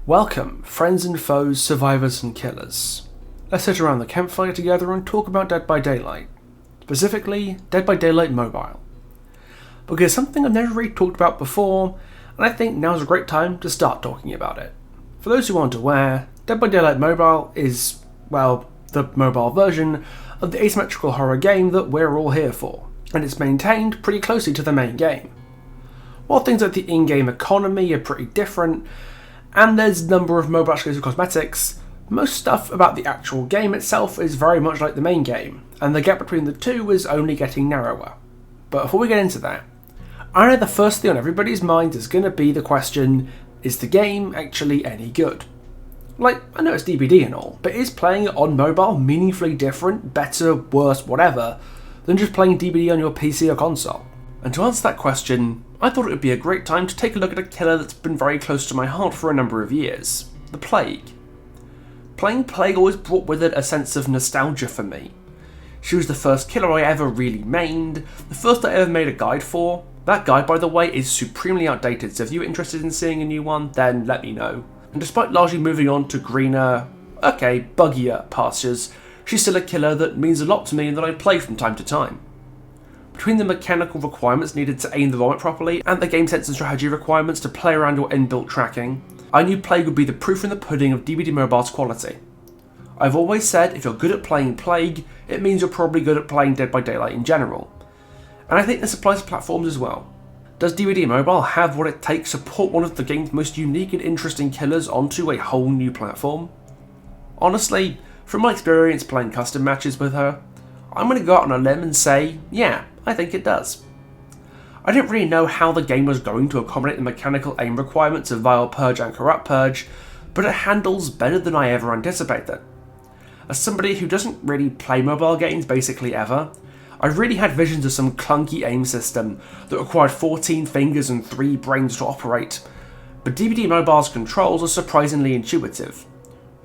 Welcome, friends and foes, survivors and killers. Let's sit around the campfire together and talk about Dead by Daylight. Specifically, Dead by Daylight Mobile. Because it's something I've never really talked about before, and I think now's a great time to start talking about it. For those who aren't aware, Dead by Daylight Mobile is, well, the mobile version of the asymmetrical horror game that we're all here for, and it's maintained pretty closely to the main game. While things like the in-game economy are pretty different, and there's a number of mobile exclusive cosmetics, most stuff about the actual game itself is very much like the main game, and the gap between the two is only getting narrower. But before we get into that, I know the first thing on everybody's mind is going to be the question, is the game actually any good? Like, I know it's DBD and all, but is playing it on mobile meaningfully different, better, worse, whatever, than just playing DBD on your PC or console? And to answer that question, I thought it would be a great time to take a look at a killer that's been very close to my heart for a number of years, the Plague. Playing Plague always brought with it a sense of nostalgia for me. She was the first killer I ever really mained, the first I ever made a guide for. That guide, by the way, is supremely outdated, so if you're interested in seeing a new one, then let me know. And despite largely moving on to greener, buggier pastures, she's still a killer that means a lot to me and that I play from time to time. Between the mechanical requirements needed to aim the vomit properly and the game sense and strategy requirements to play around your inbuilt tracking, I knew Plague would be the proof in the pudding of DBD Mobile's quality. I've always said if you're good at playing Plague, it means you're probably good at playing Dead by Daylight in general. And I think this applies to platforms as well. Does DBD Mobile have what it takes to port one of the game's most unique and interesting killers onto a whole new platform? Honestly, from my experience playing custom matches with her, I'm going to go out on a limb and say, yeah, I think it does. I didn't really know how the game was going to accommodate the mechanical aim requirements of Vile Purge and Corrupt Purge, but it handles better than I ever anticipated. As somebody who doesn't really play mobile games basically ever, I really had visions of some clunky aim system that required 14 fingers and 3 brains to operate, but DBD Mobile's controls are surprisingly intuitive.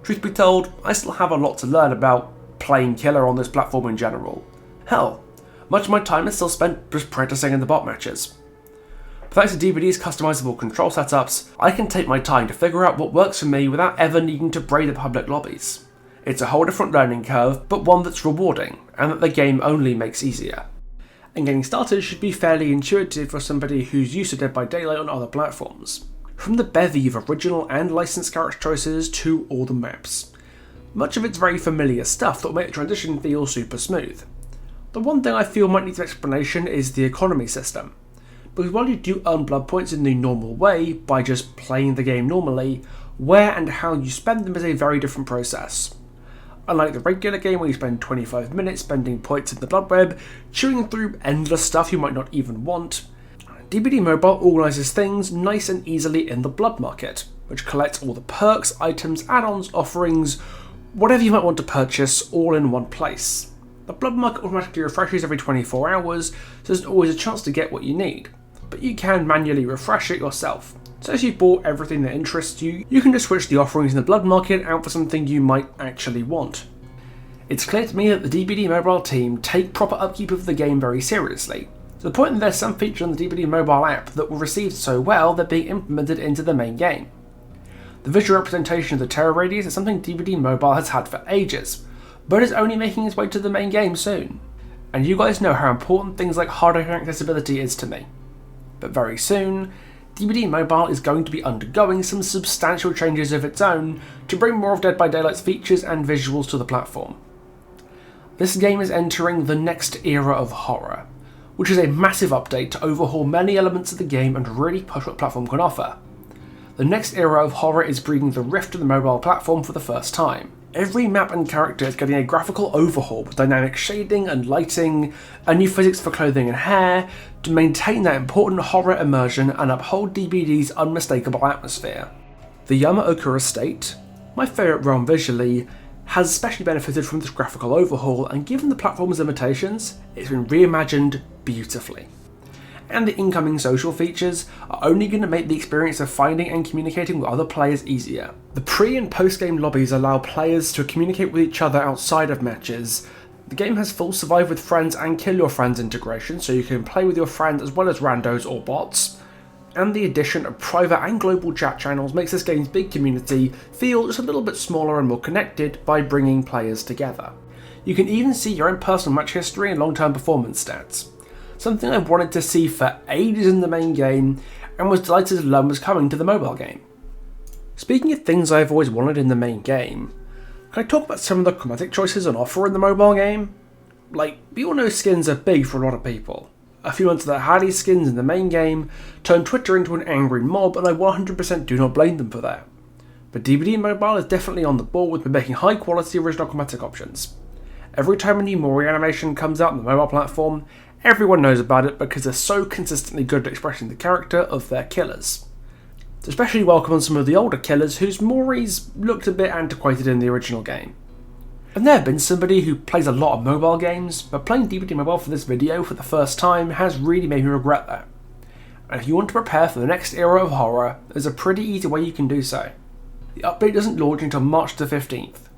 Truth be told, I still have a lot to learn about playing killer on this platform in general. Hell, much of my time is still spent just practicing in the bot matches. But thanks to DBD's customizable control setups, I can take my time to figure out what works for me without ever needing to brave the public lobbies. It's a whole different learning curve, but one that's rewarding, and that the game only makes easier. And getting started should be fairly intuitive for somebody who's used to Dead by Daylight on other platforms. From the bevy of original and licensed character choices to all the maps. Much of it's very familiar stuff that will make the transition feel super smooth. The one thing I feel might need some explanation is the economy system. Because while you do earn blood points in the normal way, by just playing the game normally, where and how you spend them is a very different process. Unlike the regular game where you spend 25 minutes spending points in the blood web, chewing through endless stuff you might not even want, DBD Mobile organises things nice and easily in the blood market, which collects all the perks, items, add-ons, offerings, whatever you might want to purchase all in one place. The blood market automatically refreshes every 24 hours, so there's always a chance to get what you need, but you can manually refresh it yourself. So as you've bought everything that interests you, you can just switch the offerings in the blood market out for something you might actually want. It's clear to me that the DBD Mobile team take proper upkeep of the game very seriously, to the point that there's some features on the DBD Mobile app that were received so well they're being implemented into the main game. The visual representation of the terror radius is something DBD Mobile has had for ages, but is only making its way to the main game soon. And you guys know how important things like hardware accessibility is to me. But very soon, DBD Mobile is going to be undergoing some substantial changes of its own to bring more of Dead by Daylight's features and visuals to the platform. This game is entering the next era of horror, which is a massive update to overhaul many elements of the game and really push what the platform can offer. The next era of horror is bringing the Rift to the mobile platform for the first time. Every map and character is getting a graphical overhaul with dynamic shading and lighting, and new physics for clothing and hair, to maintain that important horror immersion and uphold DBD's unmistakable atmosphere. The Yamaoka estate, my favourite realm visually, has especially benefited from this graphical overhaul, and given the platform's limitations, it's been reimagined beautifully. And the incoming social features are only going to make the experience of finding and communicating with other players easier. The pre- and post-game lobbies allow players to communicate with each other outside of matches. The game has full survive with friends and kill your friends integration, so you can play with your friends as well as randos or bots. and the addition of private and global chat channels makes this game's big community feel just a little bit smaller and more connected by bringing players together. You can even see your own personal match history and long-term performance stats, something I wanted to see for ages in the main game and was delighted to learn was coming to the mobile game. Speaking of things I've always wanted in the main game, can I talk about some of the cosmetic choices on offer in the mobile game? Like, we all know skins are big for a lot of people. A few months of the Hardy skins in the main game turned Twitter into an angry mob, and I 100% do not blame them for that. But DBD Mobile is definitely on the ball with making high quality original cosmetic options. Every time a new Mori animation comes out on the mobile platform, everyone knows about it because they're so consistently good at expressing the character of their killers. It's especially welcome on some of the older killers whose Moris looked a bit antiquated in the original game. And there have been somebody who plays a lot of mobile games, but playing DBD Mobile for this video for the first time has really made me regret that. And if you want to prepare for the next era of horror, there's a pretty easy way you can do so. The update doesn't launch until March the 15th,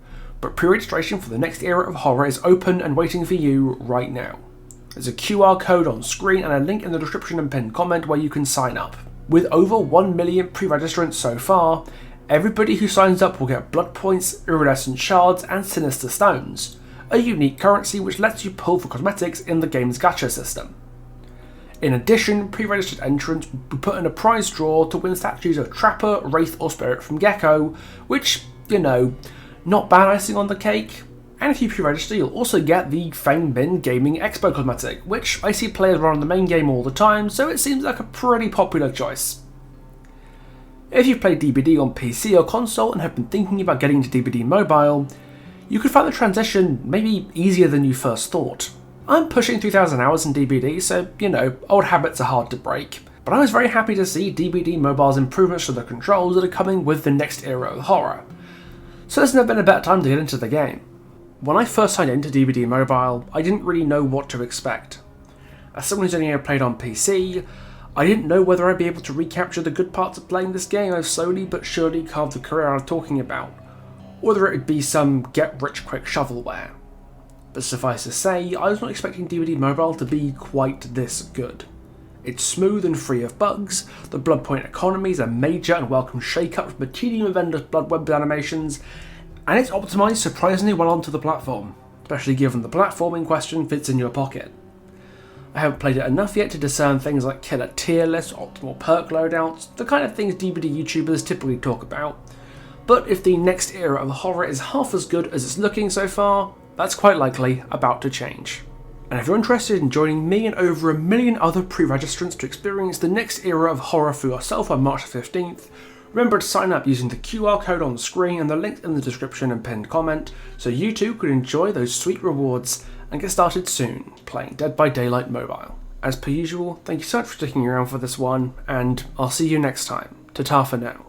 but pre-registration for the next era of horror is open and waiting for you right now. There's a QR code on screen and a link in the description and pinned comment where you can sign up. With over 1 million pre-registrants so far, everybody who signs up will get blood points, iridescent shards, and sinister stones, a unique currency which lets you pull for cosmetics in the game's gacha system. In addition, pre-registered entrants will be put in a prize draw to win statues of Trapper, Wraith, or Spirit from Gecko, which, not bad icing on the cake. And if you pre-register, you'll also get the Fame Bin Gaming Expo cosmetic, which I see players run on the main game all the time, so it seems like a pretty popular choice. If you've played DBD on PC or console and have been thinking about getting into DBD Mobile, you could find the transition maybe easier than you first thought. I'm pushing 3,000 hours in DBD, so old habits are hard to break, but I was very happy to see DBD Mobile's improvements to the controls that are coming with the next era of horror. So there's never been a better time to get into the game. When I first signed into DBD Mobile, I didn't really know what to expect. As someone who's only ever played on PC, I didn't know whether I'd be able to recapture the good parts of playing this game I've slowly but surely carved a career out of talking about, or whether it would be some get-rich-quick shovelware. But suffice to say, I was not expecting DBD Mobile to be quite this good. It's smooth and free of bugs, the blood point economy is a major and welcome shake-up from a tedium of endless blood web animations, and it's optimised surprisingly well onto the platform, especially given the platform in question fits in your pocket. I haven't played it enough yet to discern things like killer tier lists, optimal perk loadouts, the kind of things DBD YouTubers typically talk about, but if the next era of horror is half as good as it's looking so far, that's quite likely about to change. And if you're interested in joining me and over 1 million other pre-registrants to experience the next era of horror for yourself on March 15th, remember to sign up using the QR code on the screen and the link in the description and pinned comment, so you too could enjoy those sweet rewards and get started soon playing Dead by Daylight Mobile. As per usual, thank you so much for sticking around for this one, and I'll see you next time. Ta-ta for now.